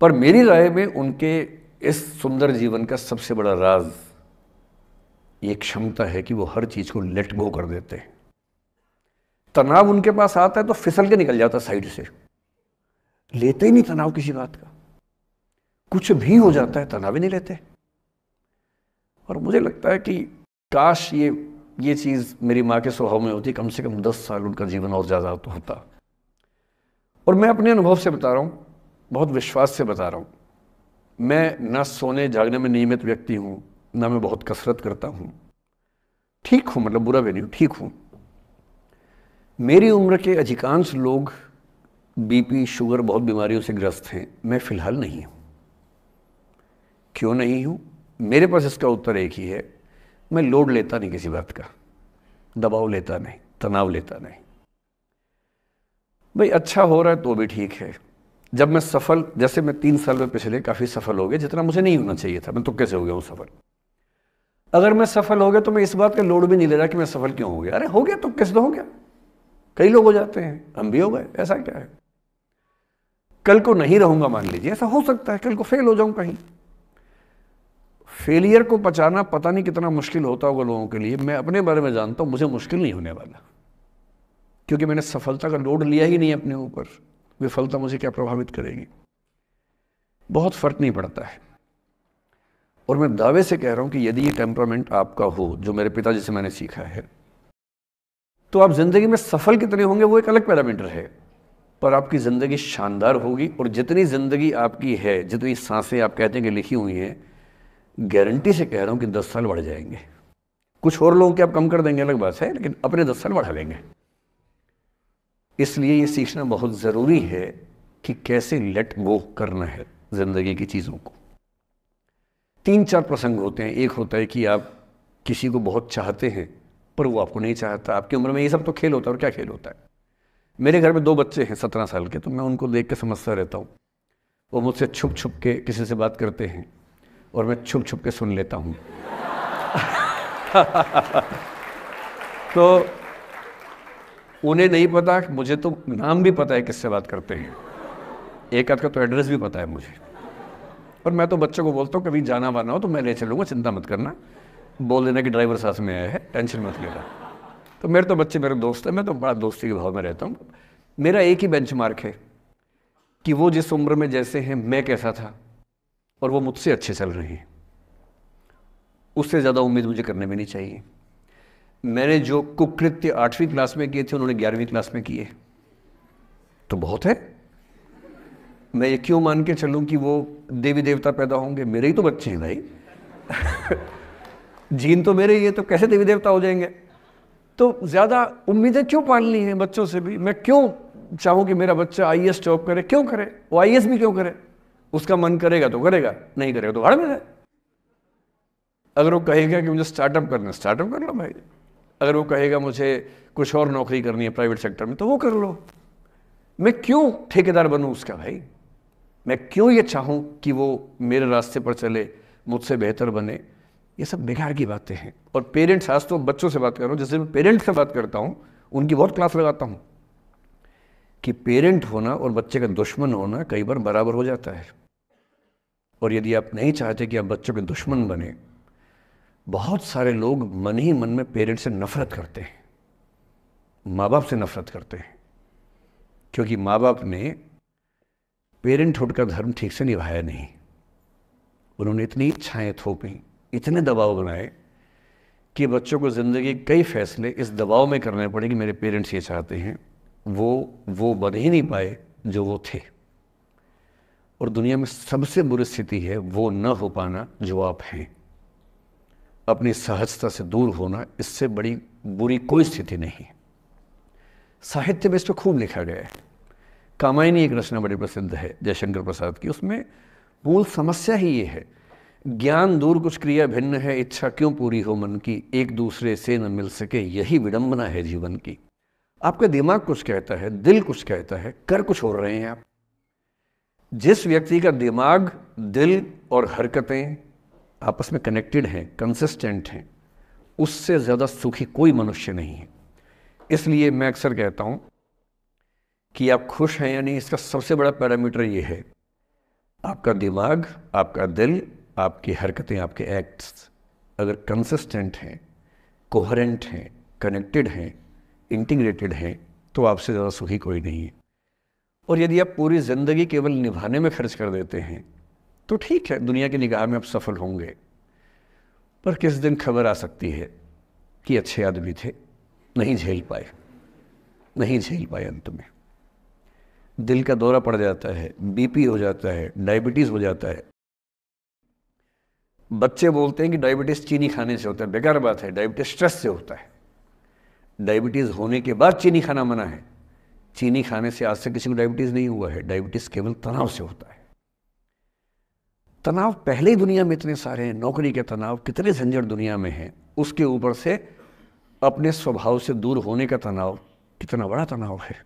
पर मेरी राय में उनके इस सुंदर जीवन का सबसे बड़ा राज ये क्षमता है कि वो हर चीज को लेट गो कर देते हैं। तनाव उनके पास आता है तो फिसल के निकल जाता साइड से, लेते ही नहीं तनाव किसी बात का। कुछ भी हो जाता है तनाव ही नहीं लेते। और मुझे लगता है कि काश ये चीज मेरी माँ के स्वभाव में होती, कम से कम 10 साल उनका जीवन और ज्यादा तो होता। और मैं अपने अनुभव से बता रहा हूं, बहुत विश्वास से बता रहा हूं, मैं ना सोने जागने में नियमित व्यक्ति हूं, ना मैं बहुत कसरत करता हूं। ठीक हूं, मतलब बुरा भी नहीं हूं, ठीक हूं। मेरी उम्र के अधिकांश लोग बीपी शुगर बहुत बीमारियों से ग्रस्त हैं, मैं फिलहाल नहीं हूं। क्यों नहीं हूं? मेरे पास इसका उत्तर एक ही है, मैं लोड लेता नहीं किसी बात का, दबाव लेता नहीं, तनाव लेता नहीं। भाई अच्छा हो रहा है तो भी ठीक है। जब मैं सफल, जैसे मैं 3 साल में पिछले काफी सफल हो गया, जितना मुझे नहीं होना चाहिए था, मैं तुक्के से हो गया हूं सफल। अगर मैं सफल हो गया तो मैं इस बात का लोड भी नहीं ले रहा कि मैं सफल क्यों हो गया। अरे हो गया, तुक्के से तो हो गया, कई लोग हो जाते हैं, हम भी हो गए, ऐसा क्या है। कल को नहीं रहूंगा, मान लीजिए, ऐसा हो सकता है, कल को फेल हो जाऊं कहीं। फेलियर को पचाना पता नहीं कितना मुश्किल होता होगा लोगों के लिए, मैं अपने बारे में जानता हूं, मुझे मुश्किल नहीं होने वाला, क्योंकि मैंने सफलता का लोड लिया ही नहीं अपने ऊपर। विफलता मुझे क्या प्रभावित करेगी, बहुत फर्क नहीं पड़ता है। और मैं दावे से कह रहा हूं कि यदि ये टेम्परामेंट आपका हो, जो मेरे पिताजी से मैंने सीखा है, तो आप जिंदगी में सफल कितने होंगे वो एक अलग पैरामीटर है, पर आपकी जिंदगी शानदार होगी। और जितनी जिंदगी आपकी है, जितनी सांसें आप कहते हैं कि लिखी हुई हैं, गारंटी से कह रहा हूं कि 10 साल बढ़ जाएंगे। कुछ और लोगों के आप कम कर देंगे अलग बात है, लेकिन अपने 10 साल बढ़ा लेंगे। इसलिए ये सीखना बहुत जरूरी है कि कैसे लेट गो करना है जिंदगी की चीजों को। 3-4 प्रसंग होते हैं। एक होता है कि आप किसी को बहुत चाहते हैं पर वो आपको नहीं चाहता। आपकी उम्र में ये सब तो खेल होता है, और क्या खेल होता है। मेरे घर में 2 बच्चे हैं 17 साल के, तो मैं उनको देख के समझता रहता हूँ। वो मुझसे छुप छुप के किसी से बात करते हैं और मैं छुप छुप के सुन लेता हूँ। तो उन्हें नहीं पता, मुझे तो नाम भी पता है किससे बात करते हैं, एक आध का तो एड्रेस भी पता है मुझे। और मैं तो बच्चों को बोलता हूँ कभी जाना वाना हो तो मैं ले चलूँगा, चिंता मत करना, बोल देना कि ड्राइवर साथ में आया है, टेंशन मत लेना। तो मेरे तो बच्चे मेरे दोस्त हैं, मैं तो बड़ा दोस्ती के भाव में रहता हूँ। मेरा एक ही बेंचमार्क है कि वो जिस उम्र में जैसे हैं मैं कैसा था, और वो मुझसे अच्छे चल रहे हैं। उससे ज़्यादा उम्मीद मुझे करने में नहीं चाहिए। मैंने जो कुकृत्य 8वीं क्लास में किए थे उन्होंने 11वीं क्लास में किए, तो बहुत है। मैं ये क्यों मान के चलूं कि वो देवी देवता पैदा होंगे? मेरे ही तो बच्चे हैं भाई। जीन तो मेरे ही है, तो कैसे देवी देवता हो जाएंगे? तो ज़्यादा उम्मीदें क्यों पालनी है बच्चों से भी? मैं क्यों चाहूं कि मेरा बच्चा आईएएस जॉब करे? क्यों करे वो? आईएएस भी क्यों करे? उसका मन करेगा तो करेगा, नहीं करेगा तो भाड़ में जाए। अगर वो कहेगा कि मुझे स्टार्टअप करना, स्टार्टअप कर लो भाई। अगर वो कहेगा मुझे कुछ और नौकरी करनी है प्राइवेट सेक्टर में, तो वो कर लो। मैं क्यों ठेकेदार बनूं उसका भाई? मैं क्यों ये चाहूं कि वो मेरे रास्ते पर चले, मुझसे बेहतर बने? ये सब बेकार की बातें हैं। और पेरेंट्स, आज तो बच्चों से बात कर रहा हूं, जैसे मैं पेरेंट्स से बात करता हूं उनकी बहुत क्लास लगाता हूं कि पेरेंट होना और बच्चे का दुश्मन होना कई बार बराबर हो जाता है। और यदि आप नहीं चाहते कि आप बच्चों के दुश्मन बने, बहुत सारे लोग मन ही मन में पेरेंट से नफरत करते हैं, माँ बाप से नफरत करते हैं, क्योंकि माँ बाप ने पेरेंटहुड का धर्म ठीक से निभाया नहीं। उन्होंने इतनी इच्छाएं थोपी, इतने दबाव बनाए कि बच्चों को ज़िंदगी के कई फैसले इस दबाव में करने पड़े कि मेरे पेरेंट्स ये चाहते हैं, वो बन ही नहीं पाए जो वो थे। और दुनिया में सबसे बुरी स्थिति है वो न हो पाना जो आप हैं। अपनी सहजता से दूर होना, इससे बड़ी बुरी कोई स्थिति नहीं। साहित्य में इस पर खूब लिखा गया है। कामायनी एक रचना बड़ी प्रसिद्ध है जयशंकर प्रसाद की, उसमें मूल समस्या ही ये है, ज्ञान दूर कुछ क्रिया भिन्न है, इच्छा क्यों पूरी हो मन की, एक दूसरे से न मिल सके यही विडंबना है जीवन की। आपका दिमाग कुछ कहता है, दिल कुछ कहता है, कर कुछ हो रहे हैं आप। जिस व्यक्ति का दिमाग, दिल और हरकतें आपस में कनेक्टेड हैं, कंसिस्टेंट हैं, उससे ज़्यादा सुखी कोई मनुष्य नहीं है। इसलिए मैं अक्सर कहता हूं कि आप खुश हैं या नहीं, इसका सबसे बड़ा पैरामीटर ये है आपका दिमाग, आपका दिल, आपकी हरकतें, आपके एक्ट्स अगर कंसिस्टेंट हैं, कोहेरेंट हैं, कनेक्टेड हैं, इंटीग्रेटेड हैं, तो आपसे ज़्यादा सुखी कोई नहीं है। और यदि आप पूरी ज़िंदगी केवल निभाने में खर्च कर देते हैं तो ठीक है, दुनिया की निगाह में आप सफल होंगे, पर किस दिन खबर आ सकती है कि अच्छे आदमी थे, नहीं झेल पाए, नहीं झेल पाए, अंत में दिल का दौरा पड़ जाता है, बीपी हो जाता है, डायबिटीज़ हो जाता है। बच्चे बोलते हैं कि डायबिटीज़ चीनी खाने से होता है, बेकार बात है, डायबिटीज़ स्ट्रेस से होता है। डायबिटीज़ होने के बाद चीनी खाना मना है। चीनी खाने से आज से किसी को डायबिटीज़ नहीं हुआ है, डायबिटीज़ केवल तनाव से होता है। तनाव पहले ही दुनिया में इतने सारे हैं, नौकरी के तनाव, कितने झंझट दुनिया में हैं, उसके ऊपर से अपने स्वभाव से दूर होने का तनाव कितना बड़ा तनाव है।